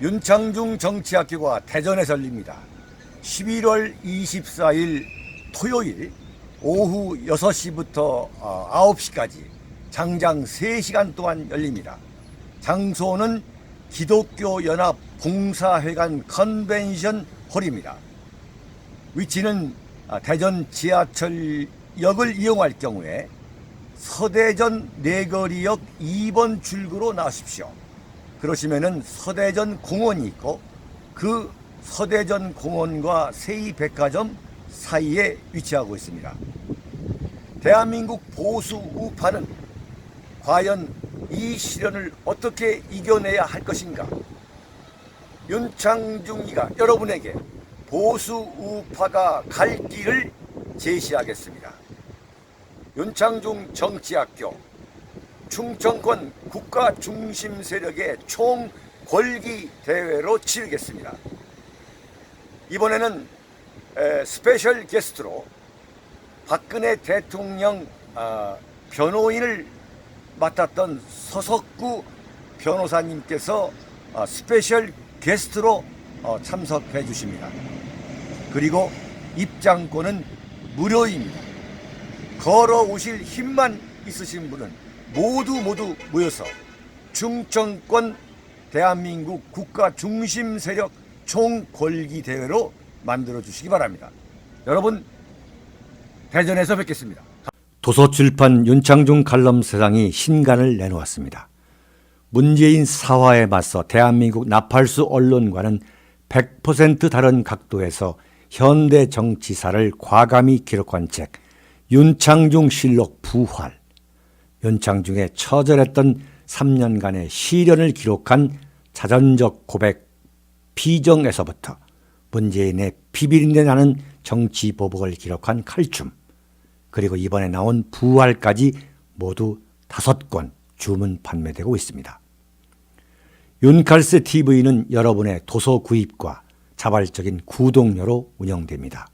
윤창중 정치학교가 대전에서 열립니다. 11월 24일 토요일 오후 6시부터 9시까지 장장 3시간 동안 열립니다. 장소는 기독교 연합 봉사회관 컨벤션 홀입니다. 위치는 대전 지하철역을 이용할 경우에 서대전 내거리역 2번 출구로 나오십시오. 그러시면은 서대전 공원이 있고 그 서대전 공원과 세이백화점 사이에 위치하고 있습니다. 대한민국 보수 우파는 과연 이 시련을 어떻게 이겨내야 할 것인가? 윤창중이가 여러분에게 보수 우파가 갈 길을 제시하겠습니다. 윤창중 정치학교 충청권 국가 중심 세력의 총 권기 대회로 치르겠습니다. 이번에는 스페셜 게스트로 박근혜 대통령 변호인을 맡았던 서석구 변호사님께서 스페셜 게스트로 참석해 주십니다. 그리고 입장권은 무료입니다. 걸어오실 힘만 있으신 분은 모두 모여서 충청권 대한민국 국가 중심 세력 총궐기 대회로 만들어 주시기 바랍니다. 여러분, 대전에서 뵙겠습니다. 도서출판 윤창중 칼럼세상이 신간을 내놓았습니다. 문재인 사화에 맞서 대한민국 나팔수 언론과는 100% 다른 각도에서 현대 정치사를 과감히 기록한 책 윤창중 실록 부활, 윤창중의 처절했던 3년간의 시련을 기록한 자전적 고백 피정에서부터 문재인의 비비린내 나는 정치 보복을 기록한 칼춤, 그리고 이번에 나온 부활까지 모두 5권 주문 판매되고 있습니다. 윤칼세 TV는 여러분의 도서 구입과 자발적인 구독료로 운영됩니다.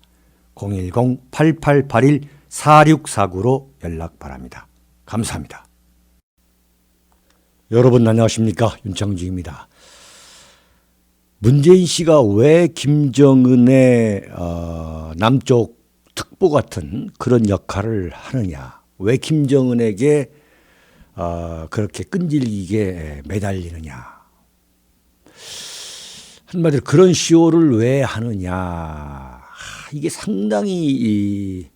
010-8881-4649로 연락 바랍니다. 감사합니다. 여러분 안녕하십니까? 윤창중입니다. 문재인 씨가 왜 김정은의 남쪽 특보 같은 그런 역할을 하느냐, 왜 김정은에게 그렇게 끈질기게 매달리느냐, 한마디로 그런 쇼를 왜 하느냐, 이게 상당히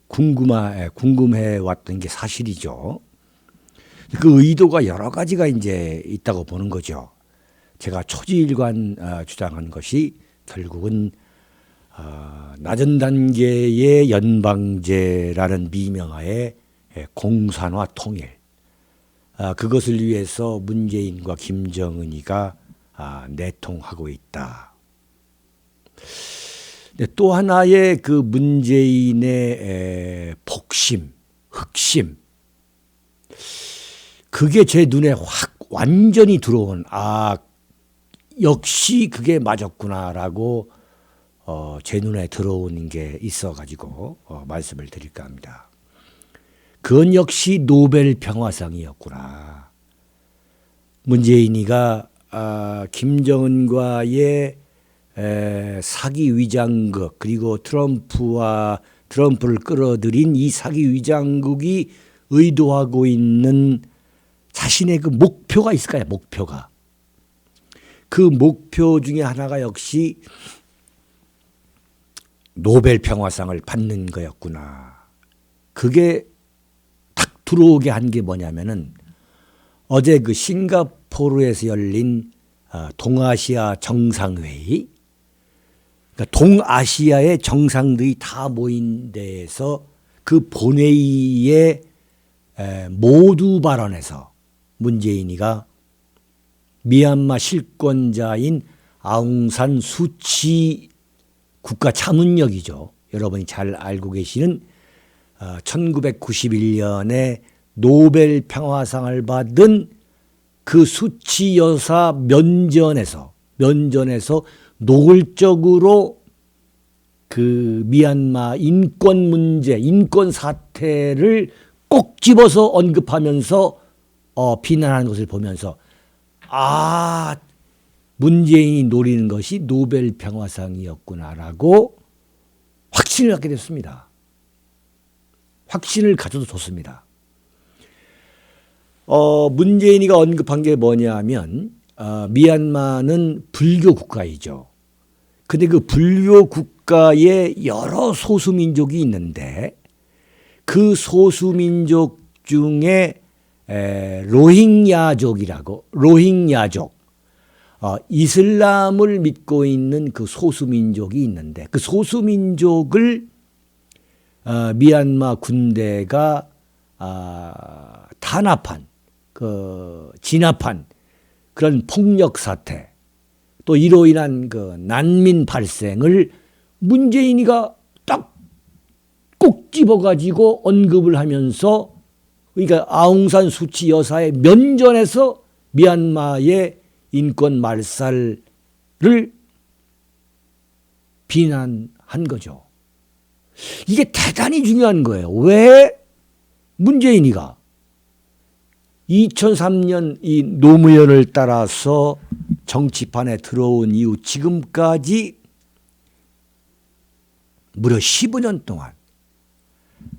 궁금해 왔던 게 사실이죠. 그 의도가 여러 가지가 이제 있다고 보는 거죠. 제가 초지일관 주장한 것이 결국은 낮은 단계의 연방제라는 미명하에 공산화 통일, 그것을 위해서 문재인과 김정은이가 내통하고 있다. 또 하나의 그 문재인의 복심, 흑심, 그게 제 눈에 확 완전히 들어온, 역시 그게 맞았구나라고 제 눈에 들어오는 게 있어가지고 말씀을 드릴까 합니다. 그건 역시 노벨 평화상이었구나. 문재인이가 김정은과의 사기 위장극, 그리고 트럼프를 끌어들인 이 사기 위장극이 의도하고 있는 자신의 그 목표가 있을까요? 목표가. 그 목표 중에 하나가 역시 노벨 평화상을 받는 거였구나. 그게 딱 들어오게 한 게 뭐냐면은 어제 그 싱가포르에서 열린 동아시아 정상회의, 그러니까 동아시아의 정상들이 다 모인 데에서 그 본회의에 모두 발언해서 문재인이가 미얀마 실권자인 아웅산 수치 국가 자문역이죠. 여러분이 잘 알고 계시는 1991년에 노벨 평화상을 받은 그 수치 여사 면전에서 노골적으로 그 미얀마 인권 문제, 인권 사태를 꼭 집어서 언급하면서 비난하는 것을 보면서 문재인이 노리는 것이 노벨 평화상이었구나라고 확신을 갖게 됐습니다. 확신을 가져도 좋습니다. 문재인이가 언급한 게 뭐냐면 미얀마는 불교 국가이죠. 근데 그 불교 국가에 여러 소수민족이 있는데 그 소수민족 중에 로힝야족이라고 이슬람을 믿고 있는 그 소수민족이 있는데 그 소수민족을 미얀마 군대가 탄압한 진압한 그런 폭력 사태 또 이로 인한 그 난민 발생을 문재인이가 딱 꼭 집어가지고 언급을 하면서 그러니까 아웅산 수치 여사의 면전에서 미얀마의 인권 말살을 비난한 거죠. 이게 대단히 중요한 거예요. 왜 문재인이가 2003년 이 노무현을 따라서 정치판에 들어온 이후 지금까지 무려 15년 동안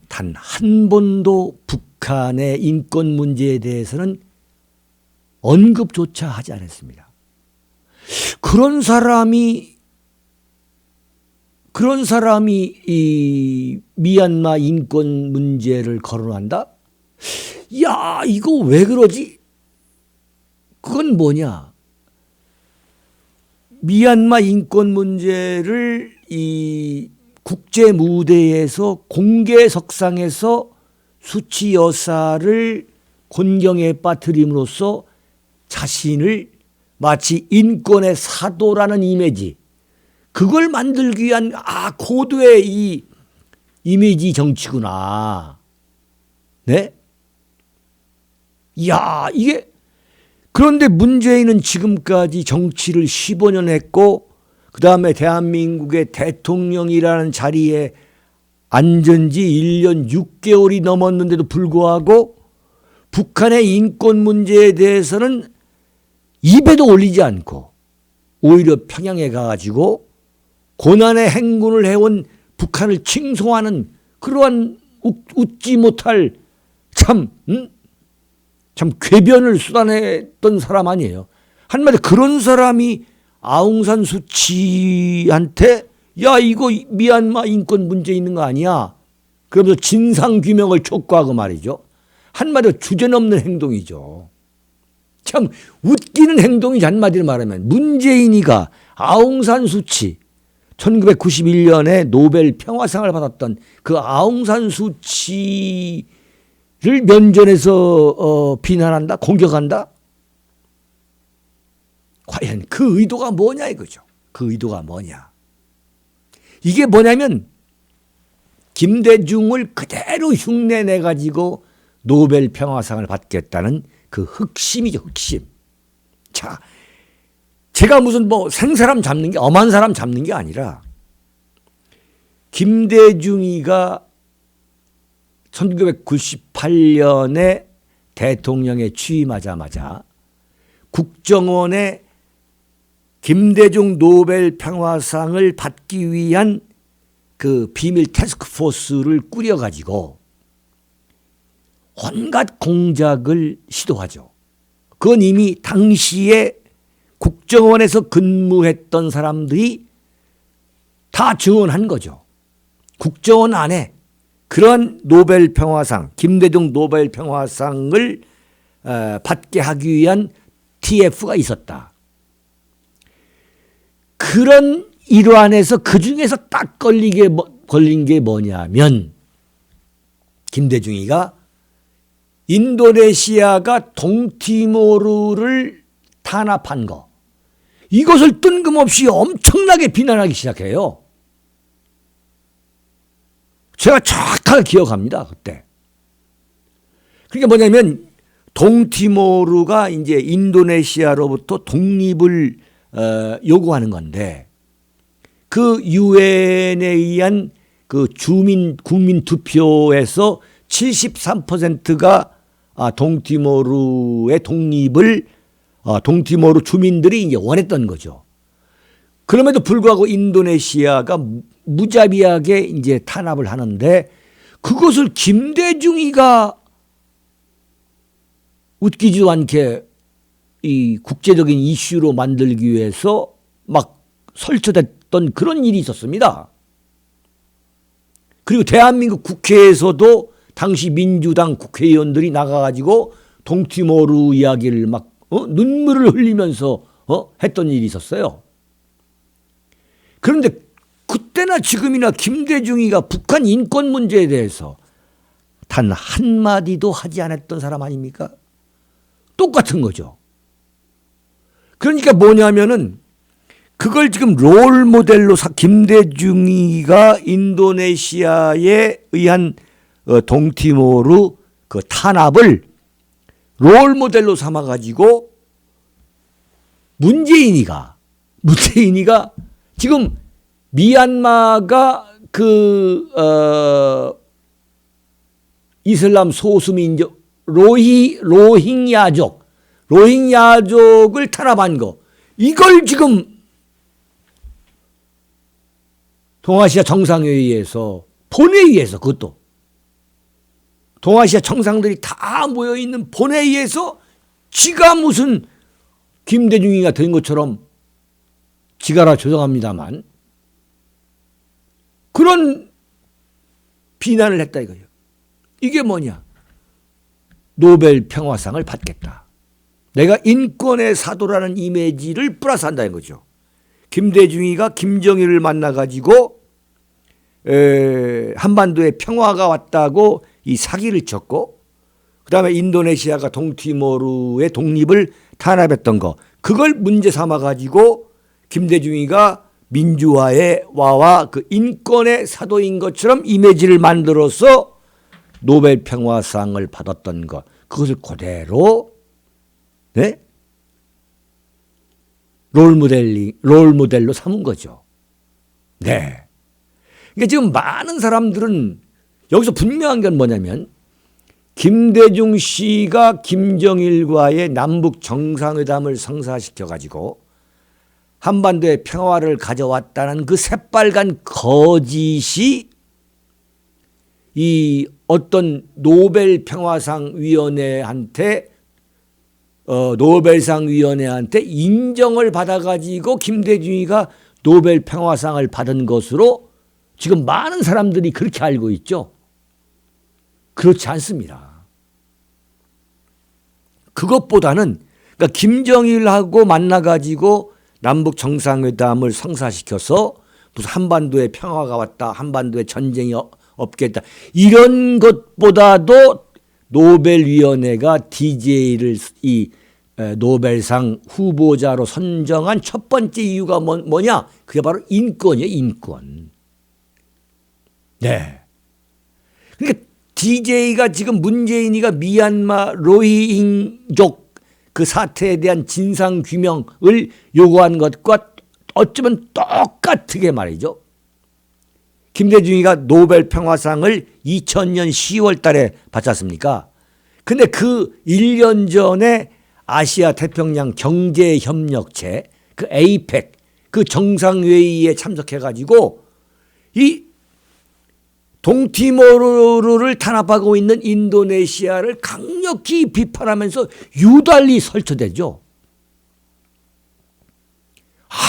단 한 번도 북한의 인권 문제에 대해서는 언급조차 하지 않았습니다. 그런 사람이 이 미얀마 인권 문제를 거론한다? 야, 이거 왜 그러지? 그건 뭐냐? 미얀마 인권 문제를 이 국제 무대에서 공개석상에서 수치 여사를 곤경에 빠뜨림으로써 자신을 마치 인권의 사도라는 이미지, 그걸 만들기 위한 고도의 이 이미지 정치구나. 네? 이야, 이게 그런데 문재인은 지금까지 정치를 15년 했고 그 다음에 대한민국의 대통령이라는 자리에 앉은 지 1년 6개월이 넘었는데도 불구하고 북한의 인권 문제에 대해서는 입에도 올리지 않고 오히려 평양에 가가지고 고난의 행군을 해온 북한을 칭송하는 그러한 웃지 못할 참 궤변을 쏟아냈던 사람 아니에요. 한마디로 그런 사람이 아웅산 수치한테 야, 이거 미얀마 인권 문제 있는 거 아니야? 그러면서 진상규명을 촉구하고 말이죠. 한마디로 주제넘는 행동이죠. 참 웃기는 행동이지. 한마디로 말하면 문재인이가 아웅산 수치 1991년에 노벨 평화상을 받았던 그 아웅산 수치를 면전에서 비난한다? 공격한다? 과연 그 의도가 뭐냐 이거죠. 그 의도가 뭐냐. 이게 뭐냐면 김대중을 그대로 흉내내가지고 노벨 평화상을 받겠다는 그 흑심이죠. 흑심. 자, 제가 무슨 생사람 잡는 게 엄한 사람 잡는 게 아니라 김대중이가 1998년에 대통령에 취임하자마자 국정원에 김대중 노벨 평화상을 받기 위한 그 비밀 태스크포스를 꾸려가지고 온갖 공작을 시도하죠. 그건 이미 당시에 국정원에서 근무했던 사람들이 다 증언한 거죠. 국정원 안에 그런 노벨 평화상, 김대중 노벨 평화상을 받게 하기 위한 TF가 있었다. 그런 일환에서 그 중에서 딱 걸린 게 뭐냐면 김대중이가 인도네시아가 동티모르를 탄압한 거, 이것을 뜬금없이 엄청나게 비난하기 시작해요. 제가 정확하게 기억합니다. 그때. 그게 뭐냐면 동티모르가 이제 인도네시아로부터 독립을 요구하는 건데 그 유엔에 의한 그 국민 투표에서 73%가 동티모르의 독립을 동티모르 주민들이 이제 원했던 거죠. 그럼에도 불구하고 인도네시아가 무자비하게 이제 탄압을 하는데 그것을 김대중이가 웃기지도 않게 이 국제적인 이슈로 만들기 위해서 막 설쳐댔던 그런 일이 있었습니다. 그리고 대한민국 국회에서도 당시 민주당 국회의원들이 나가가지고 동티모르 이야기를 막 눈물을 흘리면서 했던 일이 있었어요. 그런데 그때나 지금이나 김대중이가 북한 인권 문제에 대해서 단 한마디도 하지 않았던 사람 아닙니까? 똑같은 거죠. 그러니까 뭐냐면은 그걸 지금 롤 모델로 김대중이가 인도네시아에 의한 동티모르 그 탄압을 롤 모델로 삼아 가지고 문재인이가 지금 미얀마가 이슬람 소수민족 로힝야족을 탄압한 거, 이걸 지금 동아시아 정상회의에서 본회의에서, 그것도 동아시아 정상들이 다 모여있는 본회의에서 지가 무슨 김대중이가 된 것처럼 지가라 조정합니다만 그런 비난을 했다 이거예요. 이게 뭐냐? 노벨 평화상을 받겠다. 내가 인권의 사도라는 이미지를 플러스한다는 거죠. 김대중이가 김정일을 만나가지고 한반도에 평화가 왔다고 이 사기를 쳤고, 그 다음에 인도네시아가 동티모르의 독립을 탄압했던 거, 그걸 문제 삼아가지고 김대중이가 민주화의 와와 그 인권의 사도인 것처럼 이미지를 만들어서 노벨 평화상을 받았던 것, 그것을 그대로 롤 모델로 삼은 거죠. 네. 그러니까 지금 많은 사람들은 여기서 분명한 건 뭐냐면 김대중 씨가 김정일과의 남북 정상회담을 성사시켜 가지고 한반도에 평화를 가져왔다는 그 새빨간 거짓이 이 어떤 노벨 평화상 위원회한테 노벨상 위원회한테 인정을 받아가지고 김대중이가 노벨 평화상을 받은 것으로 지금 많은 사람들이 그렇게 알고 있죠. 그렇지 않습니다. 그것보다는 그러니까 김정일하고 만나가지고 남북 정상회담을 성사시켜서 무슨 한반도에 평화가 왔다, 한반도에 전쟁이 없겠다, 이런 것보다도 노벨위원회가 DJ를 이 노벨상 후보자로 선정한 첫 번째 이유가 뭐냐? 그게 바로 인권이에요, 인권. 네. 그러니까 DJ가 지금 문재인이가 미얀마 로힝족 그 사태에 대한 진상 규명을 요구한 것과 어쩌면 똑같게 말이죠. 김대중이가 노벨 평화상을 2000년 10월 달에 받지 않습니까? 근데 그 1년 전에 아시아 태평양 경제협력체 그 에이펙 그 정상회의에 참석해가지고 이 동티모르를 탄압하고 있는 인도네시아를 강력히 비판하면서 유달리 설쳐대죠.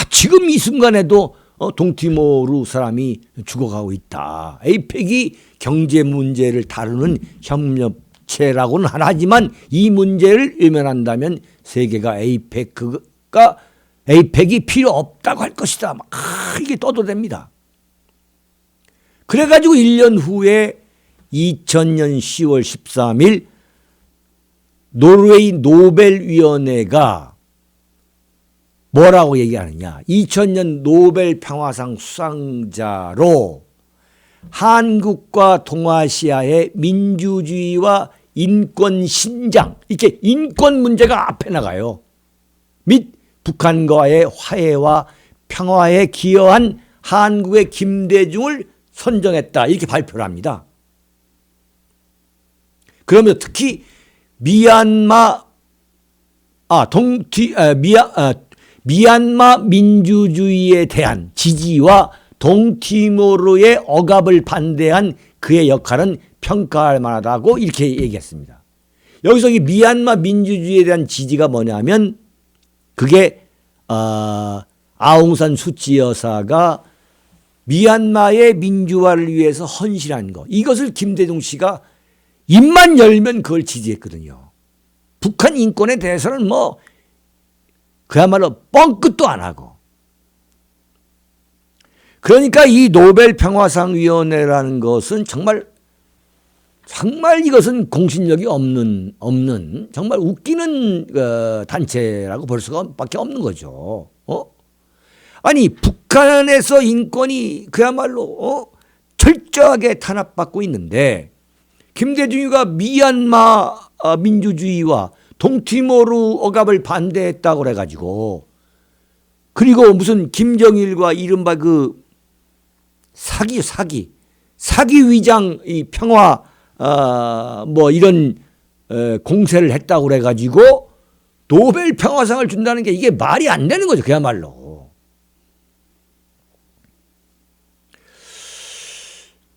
지금 이 순간에도 동티모르 사람이 죽어가고 있다. 에이펙이 경제 문제를 다루는 협력체라고는 하지만 이 문제를 외면한다면 세계가 에이펙이 필요 없다고 할 것이다. 이게 떠도됩니다. 그래가지고 1년 후에 2000년 10월 13일 노르웨이 노벨위원회가 뭐라고 얘기하느냐. 2000년 노벨 평화상 수상자로 한국과 동아시아의 민주주의와 인권 신장, 이렇게 인권 문제가 앞에 나가요. 및 북한과의 화해와 평화에 기여한 한국의 김대중을 선정했다, 이렇게 발표를 합니다. 그러면 특히 미얀마 민주주의에 대한 지지와 동티모르의 억압을 반대한 그의 역할은 평가할 만하다고 이렇게 얘기했습니다. 여기서 이 미얀마 민주주의에 대한 지지가 뭐냐면 그게 아웅산 수치 여사가 미얀마의 민주화를 위해서 헌신한 것, 이것을 김대중 씨가 입만 열면 그걸 지지했거든요. 북한 인권에 대해서는 뭐 그야말로 뻥끗도 안 하고. 그러니까 이 노벨 평화상 위원회라는 것은 정말 이것은 공신력이 없는 정말 웃기는 단체라고 볼 수밖에 없는 거죠. 아니 북한에서 인권이 그야말로 철저하게 탄압받고 있는데 김대중이가 미얀마 민주주의와 동티모르 억압을 반대했다고 그래가지고, 그리고 무슨 김정일과 이른바 그 사기 위장 이 평화 뭐 이런 공세를 했다고 그래가지고 노벨 평화상을 준다는 게 이게 말이 안 되는 거죠. 그야말로.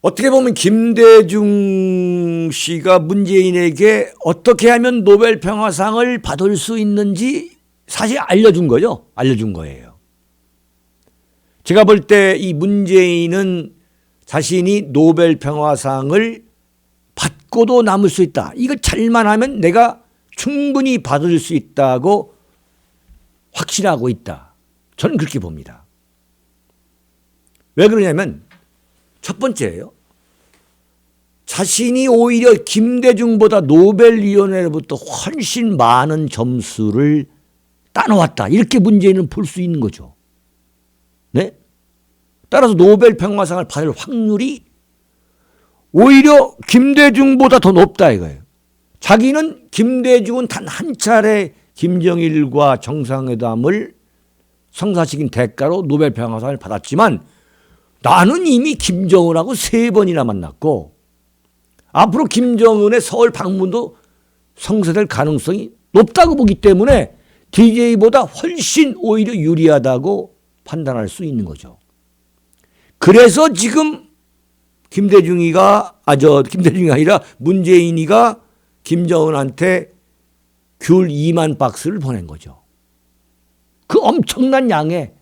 어떻게 보면 김대중 씨가 문재인에게 어떻게 하면 노벨 평화상을 받을 수 있는지 사실 알려준 거죠. 알려준 거예요. 제가 볼 때 이 문재인은 자신이 노벨 평화상을 받고도 남을 수 있다. 이거 잘만 하면 내가 충분히 받을 수 있다고 확신하고 있다. 저는 그렇게 봅니다. 왜 그러냐면 첫 번째예요. 자신이 오히려 김대중보다 노벨위원회로부터 훨씬 많은 점수를 따놓았다. 이렇게 문재인은 볼 수 있는 거죠. 네? 따라서 노벨 평화상을 받을 확률이 오히려 김대중보다 더 높다 이거예요. 자기는 김대중은 단 한 차례 김정일과 정상회담을 성사시킨 대가로 노벨 평화상을 받았지만 나는 이미 김정은하고 3번이나 만났고 앞으로 김정은의 서울 방문도 성사될 가능성이 높다고 보기 때문에 DJ보다 훨씬 오히려 유리하다고 판단할 수 있는 거죠. 그래서 지금 김대중이 아니라 문재인이가 김정은한테 귤 2만 박스를 보낸 거죠. 그 엄청난 양의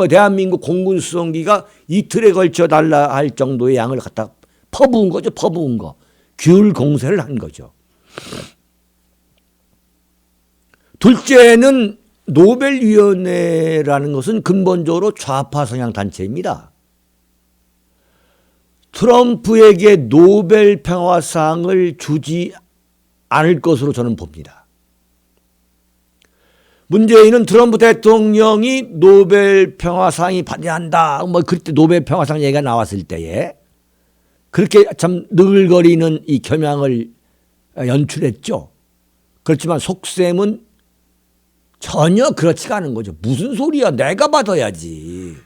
대한민국 공군 수송기가 이틀에 걸쳐 달라 할 정도의 양을 갖다 퍼부은 거죠. 퍼부은 거. 귤 공세를 한 거죠. 둘째는 노벨위원회라는 것은 근본적으로 좌파 성향 단체입니다. 트럼프에게 노벨 평화상을 주지 않을 것으로 저는 봅니다. 문재인은 트럼프 대통령이 노벨 평화상이 받아야 한다. 뭐 그때 노벨 평화상 얘기가 나왔을 때에 그렇게 참 느글거리는 이 겸양을 연출했죠. 그렇지만 속셈은 전혀 그렇지가 않은 거죠. 무슨 소리야. 내가 받아야지.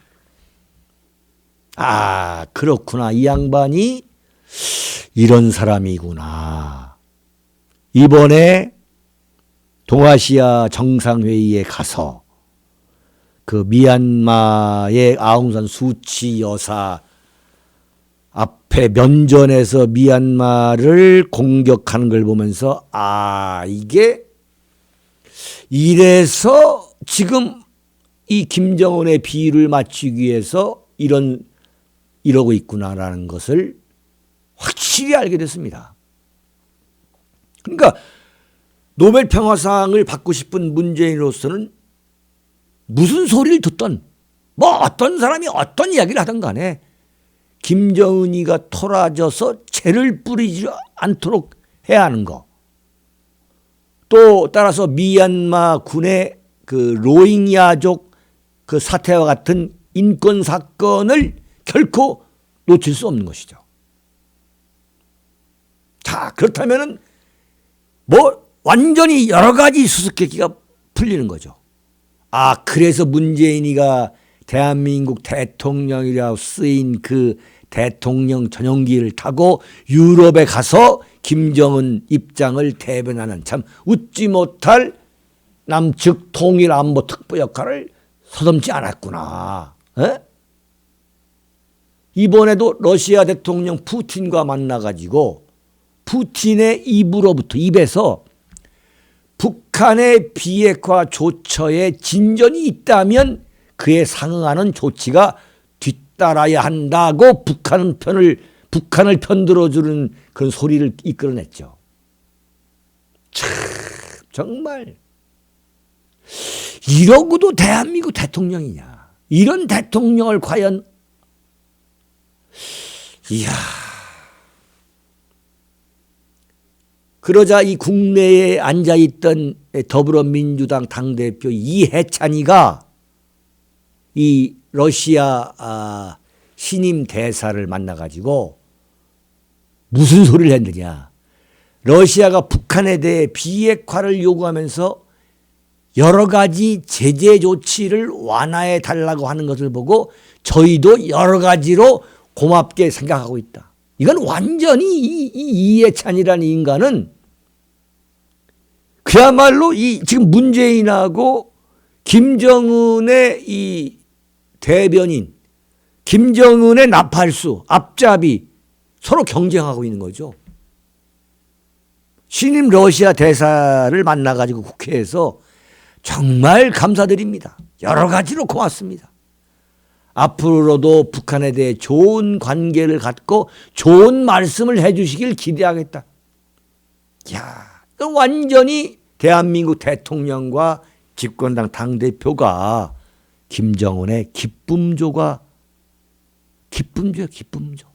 아, 그렇구나. 이 양반이 이런 사람이구나. 이번에 동아시아 정상회의에 가서 그 미얀마의 아웅산 수치 여사 앞에 면전에서 미얀마를 공격하는 걸 보면서 이게 이래서 지금 이 김정은의 비위를 맞추기 위해서 이러고 있구나라는 것을 확실히 알게 됐습니다. 그러니까 노벨 평화상을 받고 싶은 문재인으로서는 무슨 소리를 듣던 뭐 어떤 사람이 어떤 이야기를 하든 간에 김정은이가 토라져서 죄를 뿌리지 않도록 해야 하는 거. 또 따라서 미얀마 군의 그 로힝야족 그 사태와 같은 인권 사건을 결코 놓칠 수 없는 것이죠. 자, 그렇다면은 뭐 완전히 여러 가지 수수께끼가 풀리는 거죠. 그래서 문재인이가 대한민국 대통령이라고 쓰인 그 대통령 전용기를 타고 유럽에 가서 김정은 입장을 대변하는 참 웃지 못할 남측 통일 안보 특보 역할을 서슴지 않았구나. 에? 이번에도 러시아 대통령 푸틴과 만나가지고 푸틴의 입에서 북한의 비핵화 조처에 진전이 있다면 그에 상응하는 조치가 뒤따라야 한다고 북한을 편들어주는 그런 소리를 이끌어냈죠. 참 정말 이러고도 대한민국 대통령이냐. 이런 대통령을 과연 이야. 그러자 이 국내에 앉아있던 더불어민주당 당대표 이해찬이가 이 러시아 신임 대사를 만나가지고 무슨 소리를 했느냐. 러시아가 북한에 대해 비핵화를 요구하면서 여러 가지 제재 조치를 완화해 달라고 하는 것을 보고 저희도 여러 가지로 고맙게 생각하고 있다. 이건 완전히 이 이해찬이라는 인간은 그야말로 지금 문재인하고 김정은의 이 대변인, 김정은의 나팔수, 앞잡이 서로 경쟁하고 있는 거죠. 신임 러시아 대사를 만나가지고 국회에서 정말 감사드립니다. 여러 가지로 고맙습니다. 앞으로도 북한에 대해 좋은 관계를 갖고 좋은 말씀을 해 주시길 기대하겠다. 이야, 완전히 대한민국 대통령과 집권당 당대표가 김정은의 기쁨조예요, 기쁨조.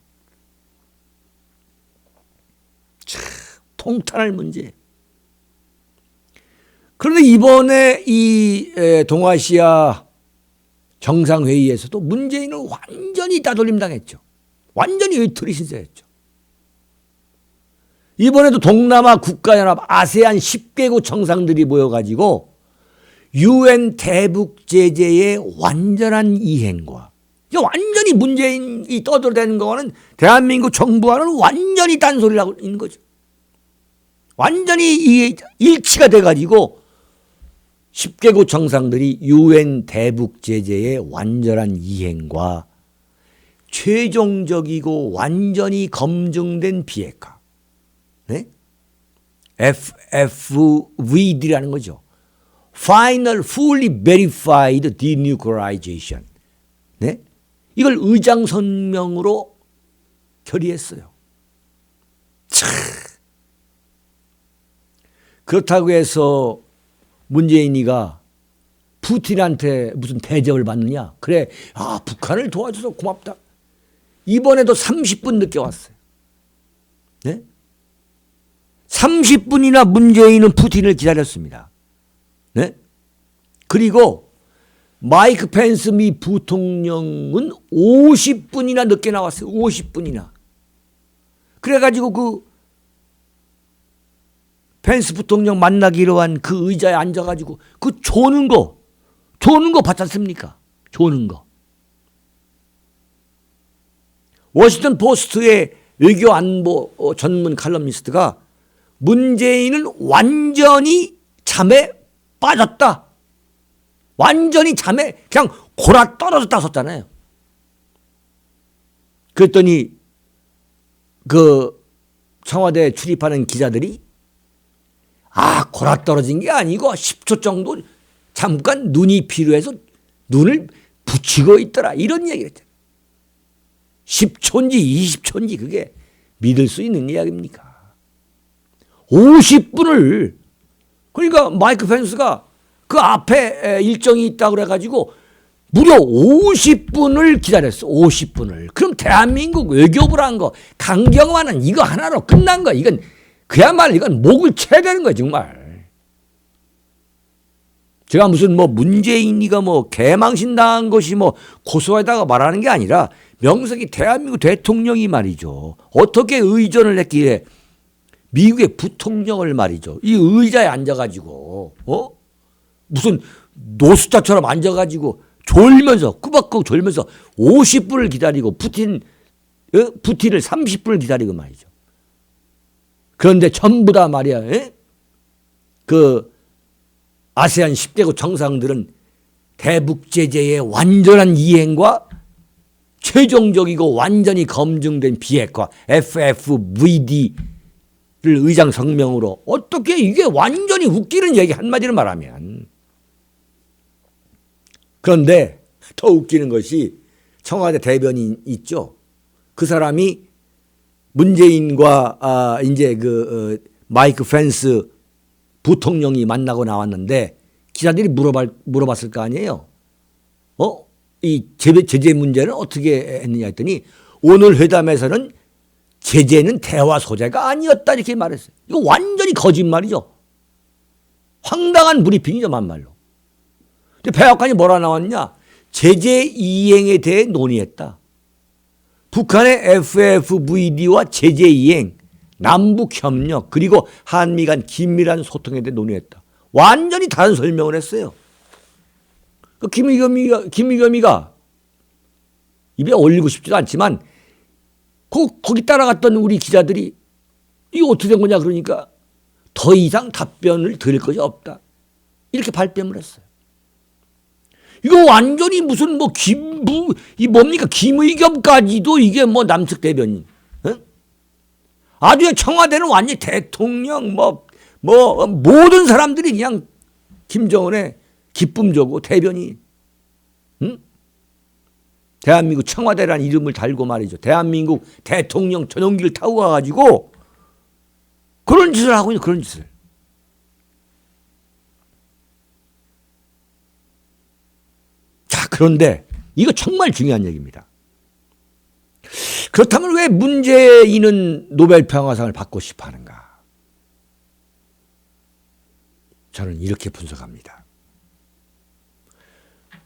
참, 통탄할 문제. 그런데 이번에 이 동아시아 정상회의에서도 문재인은 완전히 따돌림 당했죠. 완전히 외톨이 신세였죠. 이번에도 동남아 국가연합 아세안 10개국 정상들이 모여가지고 UN 대북 제재의 완전한 이행과 완전히 문재인이 떠들어대는 거는 대한민국 정부와는 완전히 딴소리를 하고 있는 거죠. 완전히 일치가 돼가지고 10개국 정상들이 UN 대북 제재의 완전한 이행과 최종적이고 완전히 검증된 비핵화, 네? FFVD라는 거죠. Final Fully Verified Denuclearization. 네? 이걸 의장선명으로 결의했어요. 참. 그렇다고 해서 문재인이가 푸틴한테 무슨 대접을 받느냐. 그래, 북한을 도와줘서 고맙다. 이번에도 30분 늦게 왔어요. 네? 30분이나 문재인은 푸틴을 기다렸습니다. 네? 그리고 마이크 펜스 미 부통령은 50분이나 늦게 나왔어요. 50분이나. 그래가지고 그 펜스 부통령 만나기로 한 그 의자에 앉아가지고 그 조는 거 봤지 않습니까? 조는 거. 워싱턴 포스트의 외교 안보 전문 칼럼니스트가 문재인은 완전히 잠에 빠졌다. 완전히 잠에 그냥 골아 떨어졌다 썼잖아요. 그랬더니 그 청와대에 출입하는 기자들이 골아 떨어진 게 아니고 10초 정도 잠깐 눈이 필요해서 눈을 붙이고 있더라. 이런 얘기를 했잖아요. 10초인지 20초인지 그게 믿을 수 있는 이야기입니까? 50분을 그러니까 마이크 펜스가 그 앞에 일정이 있다고 그래가지고 무려 50분을 기다렸어. 50분을. 그럼 대한민국 외교부를 한 거 강경화는 이거 하나로 끝난 거. 이건 그야말로 이건 목을 쳐야 되는 거야 정말. 제가 무슨 문재인이가 개망신 당한 것이 고소하다가 말하는 게 아니라 명색이 대한민국 대통령이 말이죠. 어떻게 의전을 했기에 미국의 부통령을 말이죠. 이 의자에 앉아가지고 무슨 노숙자처럼 앉아가지고 졸면서 꾸벅꾸벅 졸면서 50분을 기다리고 푸틴을 30분을 기다리고 말이죠. 그런데 전부 다 말이야. 그 아세안 10개국 정상들은 대북 제재의 완전한 이행과 최종적이고 완전히 검증된 비핵화 FFVD를 의장 성명으로 어떻게 이게 완전히 웃기는 얘기 한마디로 말하면. 그런데 더 웃기는 것이 청와대 대변인 있죠. 그 사람이 문재인과 이제 마이크 펜스 부통령이 만나고 나왔는데 기자들이 물어봤을 거 아니에요. 이 제재 문제는 어떻게 했느냐 했더니 오늘 회담에서는 제재는 대화 소재가 아니었다 이렇게 말했어요. 이거 완전히 거짓말이죠. 황당한 브리핑이죠, 만말로. 근데 백악관이 뭐라 나왔냐? 제재 이행에 대해 논의했다. 북한의 FFVD와 제재 이행, 남북 협력, 그리고 한미 간 긴밀한 소통에 대해 논의했다. 완전히 다른 설명을 했어요. 김의겸이가 입에 올리고 싶지도 않지만 거기 따라갔던 우리 기자들이 이거 어떻게 된 거냐 그러니까 더 이상 답변을 드릴 것이 없다. 이렇게 발뺌을 했어요. 이거 완전히 무슨 뭡니까? 김의겸까지도 이게 남측 대변인. 아주 청와대는 완전히 대통령 모든 사람들이 그냥 김정은의 기쁨조고 대변인. 대한민국 청와대라는 이름을 달고 말이죠. 대한민국 대통령 전용기를 타고 가가지고 그런 짓을 하고 있는 그런 짓을. 자, 그런데 이거 정말 중요한 얘기입니다. 그렇다면 왜 문재인은 노벨 평화상을 받고 싶어 하는가? 저는 이렇게 분석합니다.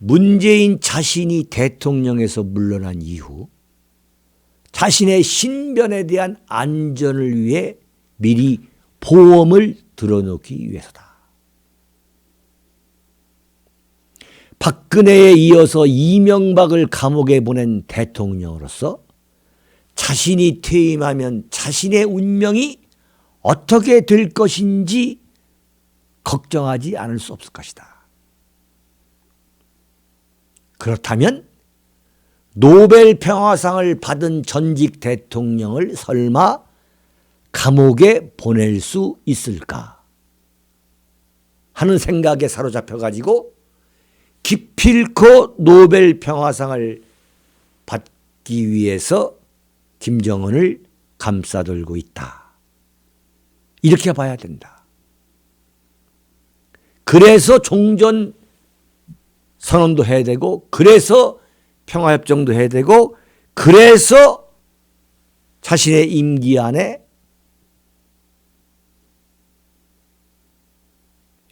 문재인 자신이 대통령에서 물러난 이후 자신의 신변에 대한 안전을 위해 미리 보험을 들어놓기 위해서다. 박근혜에 이어서 이명박을 감옥에 보낸 대통령으로서 자신이 퇴임하면 자신의 운명이 어떻게 될 것인지 걱정하지 않을 수 없을 것이다. 그렇다면 노벨 평화상을 받은 전직 대통령을 설마 감옥에 보낼 수 있을까 하는 생각에 사로잡혀 가지고 기필코 노벨 평화상을 받기 위해서 김정은을 감싸들고 있다. 이렇게 봐야 된다. 그래서 종전 선언도 해야 되고, 그래서 평화협정도 해야 되고, 그래서 자신의 임기 안에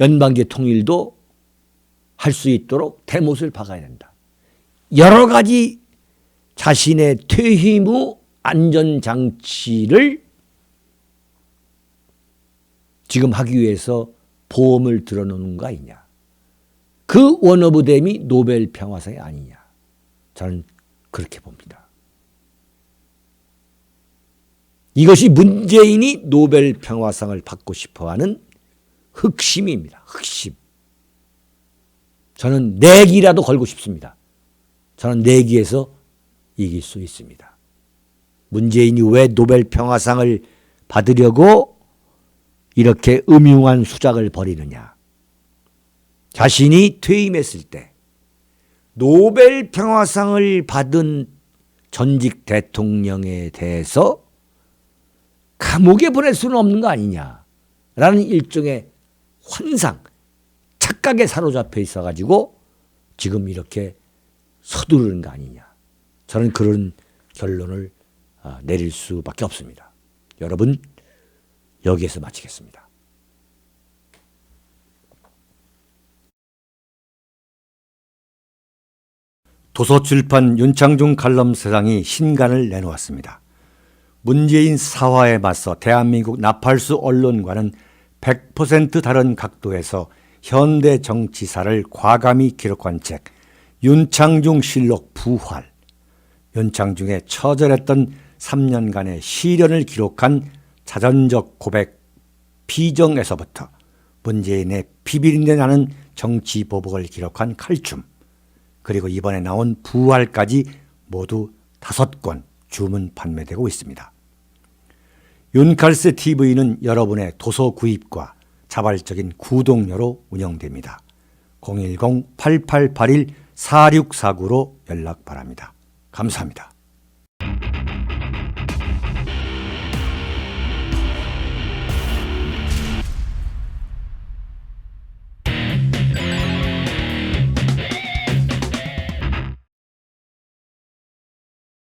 연방제 통일도 할 수 있도록 대못을 박아야 된다. 여러 가지 자신의 퇴임 후 안전장치를 지금 하기 위해서 보험을 들어놓는 거 아니냐. 그 원 오브 댐이 노벨 평화상이 아니냐. 저는 그렇게 봅니다. 이것이 문재인이 노벨 평화상을 받고 싶어하는 흑심입니다. 흑심. 저는 내기라도 걸고 싶습니다. 저는 내기에서 이길 수 있습니다. 문재인이 왜 노벨 평화상을 받으려고 이렇게 음흉한 수작을 벌이느냐. 자신이 퇴임했을 때 노벨 평화상을 받은 전직 대통령에 대해서 감옥에 보낼 수는 없는 거 아니냐라는 일종의 환상, 착각에 사로잡혀 있어가지고 지금 이렇게 서두르는 거 아니냐. 저는 그런 결론을 내릴 수밖에 없습니다. 여러분, 여기에서 마치겠습니다. 도서출판 윤창중 칼럼세상이 신간을 내놓았습니다. 문재인 사화에 맞서 대한민국 나팔수 언론과는 100% 다른 각도에서 현대 정치사를 과감히 기록한 책 윤창중 실록 부활. 윤창중의 처절했던 3년간의 시련을 기록한 자전적 고백 피정에서부터 문재인의 비비린내 나는 정치 보복을 기록한 칼춤, 그리고 이번에 나온 부활까지 모두 5권 주문 판매되고 있습니다. 윤칼스 TV는 여러분의 도서 구입과 자발적인 구독료로 운영됩니다. 010-8881-4649로 연락 바랍니다. 감사합니다.